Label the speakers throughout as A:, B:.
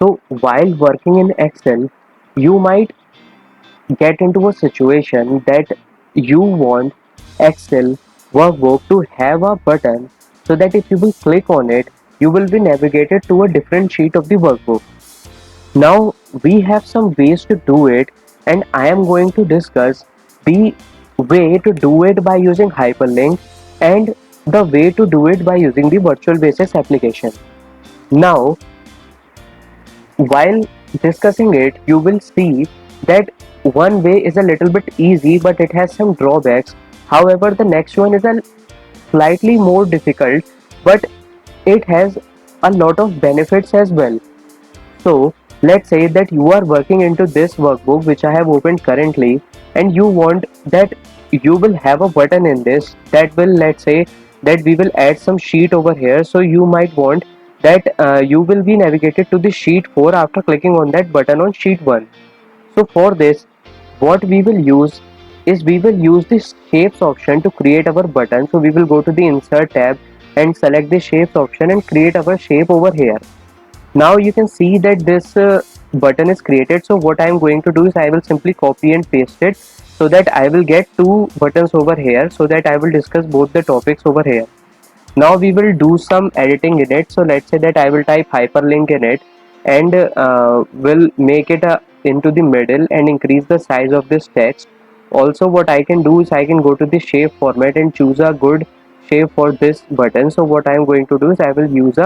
A: So while working in Excel, you might get into a situation that you want Excel workbook to have a button so that if you will click on it, you will be navigated to a different sheet of the workbook. Now we have some ways to do it, and I am going to discuss the way to do it by using hyperlink and the way to do it by using the virtual basics application. Now, while discussing it, you will see that one way is a little bit easy, but it has some drawbacks. However, the next one is a slightly more difficult, but it has a lot of benefits as well. So let's say that you are working into this workbook which I have opened currently, and you want that you will have a button in this that will, let's say that we will add some sheet over here. So you might want that you will be navigated to the sheet 4 after clicking on that button on sheet 1. So for this, what we will use is we will use this shapes option to create our button. So we will go to the insert tab and select the shapes option and create our shape over here. Now you can see that this button is created. So what I am going to do is I will simply copy and paste it so that I will get two buttons over here, so that I will discuss both the topics over here. Now we will do some editing in it. So let's say that I will type hyperlink in it, and will make it into the middle and increase the size of this text. Also what I can do is I can go to the shape format and choose a good shape for this button. So what I am going to do is I will use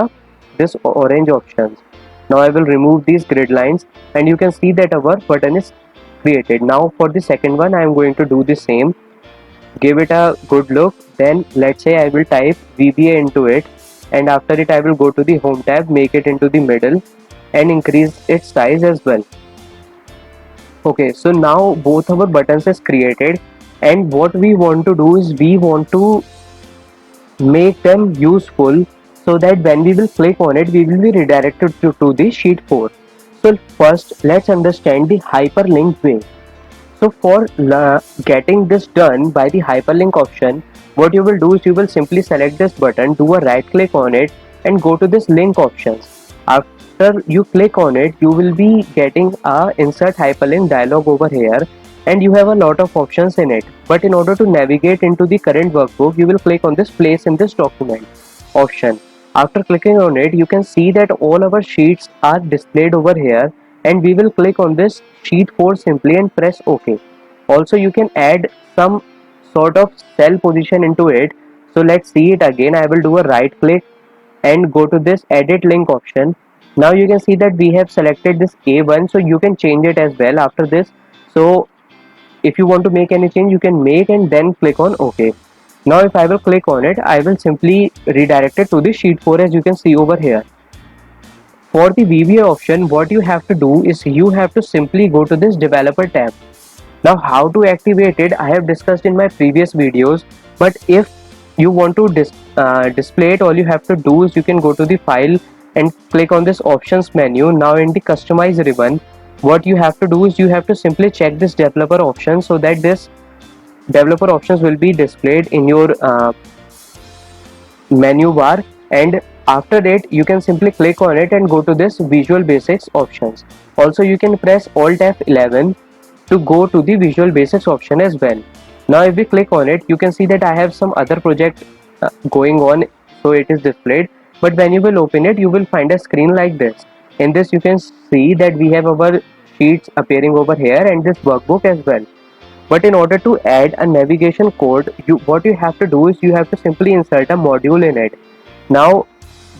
A: this orange options. Now I will remove these grid lines, and you can see that our button is created. Now for the second one I am going to do the same, give it a good look. Then let's say I will type VBA into it, and after it I will go to the home tab, make it into the middle and increase its size as well. Okay, so now both our buttons is created, and what we want to do is we want to make them useful so that when we will click on it we will be redirected to the sheet 4. So first let's understand the hyperlink way. So for getting this done by the hyperlink option, what you will do is you will simply select this button, do a right click on it and go to this link options. After you click on it, you will be getting a insert hyperlink dialog over here, and you have a lot of options in it. But in order to navigate into the current workbook, you will click on this place in this document option. After clicking on it, you can see that all our sheets are displayed over here, and we will click on this sheet 4 simply and press OK. Also you can add some sort of cell position into it. So let's see it again. I will do a right click and go to this edit link option. Now you can see that we have selected this A1, so you can change it as well after this. So if you want to make any change, you can make and then click on OK. Now if I will click on it, I will simply redirect it to the sheet 4 as you can see over here. For the VBA option, what you have to do is you have to simply go to this developer tab. Now how to activate it I have discussed in my previous videos, but if you want to display it, all you have to do is you can go to the file and click on this options menu. Now in the customize ribbon, what you have to do is you have to simply check this developer option so that this developer options will be displayed in your menu bar, and after that you can simply click on it and go to this visual basics options. Also you can press alt F11 to go to the visual basics option as well. Now if we click on it, you can see that I have some other project going on, so it is displayed. But when you will open it, you will find a screen like this. In this you can see that we have our sheets appearing over here and this workbook as well. But in order to add a navigation code, what you have to do is you have to simply insert a module in it. Now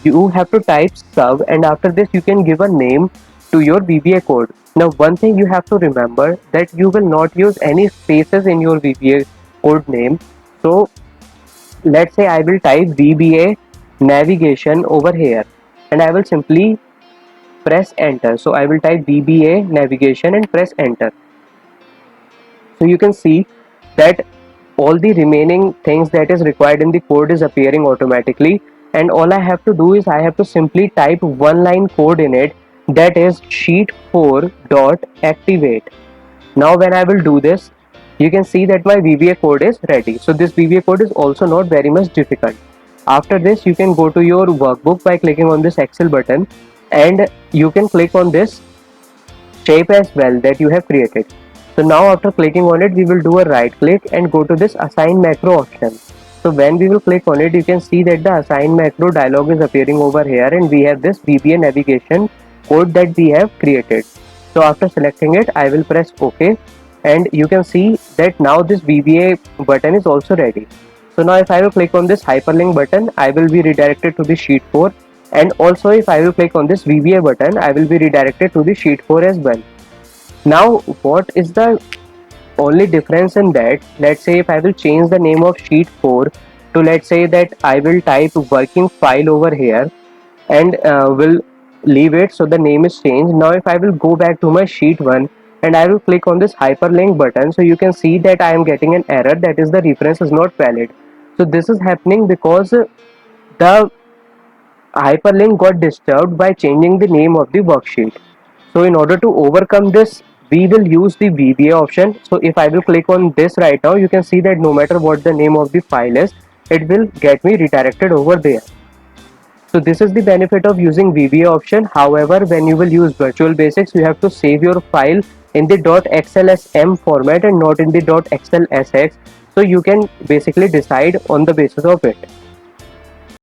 A: you have to type sub, and after this you can give a name to your VBA code. Now one thing you have to remember, that you will not use any spaces in your VBA code name. So let's say I will type VBA navigation over here, and I will simply press enter. So I will type VBA navigation and press enter. So you can see that all the remaining things that is required in the code is appearing automatically, and all I have to do is I have to simply type one line code in it, that is sheet 4 dot activate. Now when I will do this, you can see that my VBA code is ready. So this VBA code is also not very much difficult. After this you can go to your workbook by clicking on this Excel button, and you can click on this shape as well that you have created. So now after clicking on it, we will do a right click and go to this assign macro option. So when we will click on it, you can see that the assign macro dialog is appearing over here, and we have this VBA navigation code that we have created. So after selecting it, I will press OK, and you can see that now this VBA button is also ready. So now if I will click on this hyperlink button, I will be redirected to the sheet 4, and also if I will click on this VBA button, I will be redirected to the sheet 4 as well. Now what is the only difference in that? Let's say if I will change the name of sheet 4 to, let's say that I will type working file over here, and will leave it so the name is changed. Now if I will go back to my sheet 1 and I will click on this hyperlink button, so you can see that I am getting an error, that is the reference is not valid. So this is happening because the hyperlink got disturbed by changing the name of the worksheet. So in order to overcome this, we will use the VBA option. So if I will click on this right now, you can see that no matter what the name of the file is, it will get me redirected over there. So this is the benefit of using VBA option. However, when you will use Virtual Basics, you have to save your file in the .xlsm format and not in the .xlsx. So you can basically decide on the basis of it.